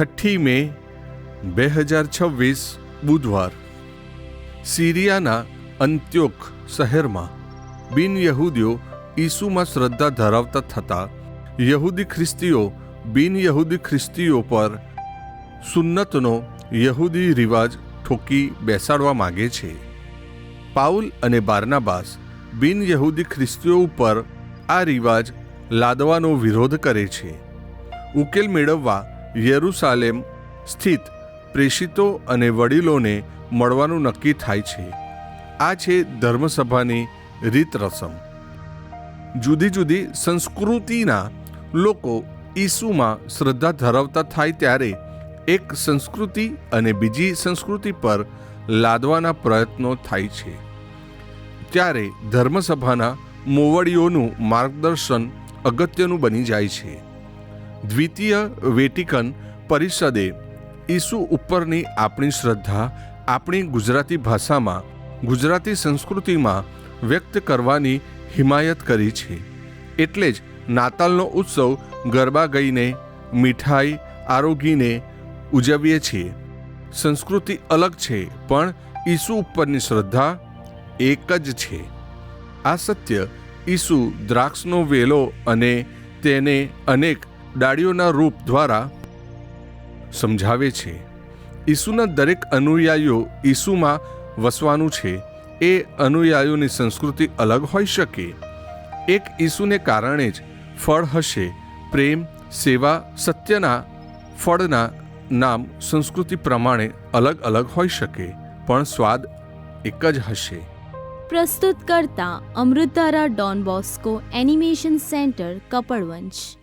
6 મે 2026 બુધવાર સિરિયાના અંત્યોક શહેરમાં બિન યહૂદીઓ ઈસુમાં શ્રદ્ધા ધરાવતા થતા યહૂદી ખ્રિસ્તીઓ બિન યહૂદી ખ્રિસ્તીઓ પર સુન્નતનો યહૂદી રિવાજ ઠોકી બેસાડવા માગે છે. પાઉલ અને બારનાબાસ બિન યહૂદી ખ્રિસ્તીઓ ઉપર આ રિવાજ લાદવાનો વિરોધ કરે છે. ઉકેલ મેળવવા યરૂશાલેમ સ્થિત પ્રેષિતો અને વડીલોને મળવાનું નક્કી થાય છે. આ છે ધર્મસભાની રીત રસમ. જુદી જુદી સંસ્કૃતિના લોકો ઈસુમાં શ્રદ્ધા ધરાવતા થાય ત્યારે એક સંસ્કૃતિ અને બીજી સંસ્કૃતિ પર લાદવાના પ્રયત્નો થાય છે. ત્યારે ધર્મસભાના મોવડીઓનું માર્ગદર્શન અગત્યનું બની જાય છે. દ્વિતીય વેટિકન પરિષદે ઈસુ ઉપરની આપણી શ્રદ્ધા આપણી ગુજરાતી ભાષામાં ગુજરાતી સંસ્કૃતિમાં વ્યક્ત કરવાની હિમાયત કરી છે. એટલે જ નાતાલનો ઉત્સવ ગરબા ગાઈને મીઠાઈ આરોગીને ઉજવીએ છીએ. સંસ્કૃતિ અલગ છે પણ ઈસુ ઉપરની શ્રદ્ધા એક જ છે. આ સત્ય ઈસુ દ્રાક્ષનો વેલો અને તેને અનેક ડાળીઓના રૂપ દ્વારા સમજાવે છે. ઈસુના દરેક અનુયાયીઓ ઈસુમાં વસવાનું છે. એ અનુયાયીઓની સંસ્કૃતિ અલગ હોઈ શકે. એક ઈસુને કારણે જ ફળ હશે. પ્રેમ, સેવા, સત્યના ફળના નામ સંસ્કૃતિ પ્રમાણે અલગ અલગ હોઈ શકે પણ સ્વાદ એક જ હશે. પ્રસ્તુત કરતા અમૃતધારા Don Bosco animation centre Kapadvanj.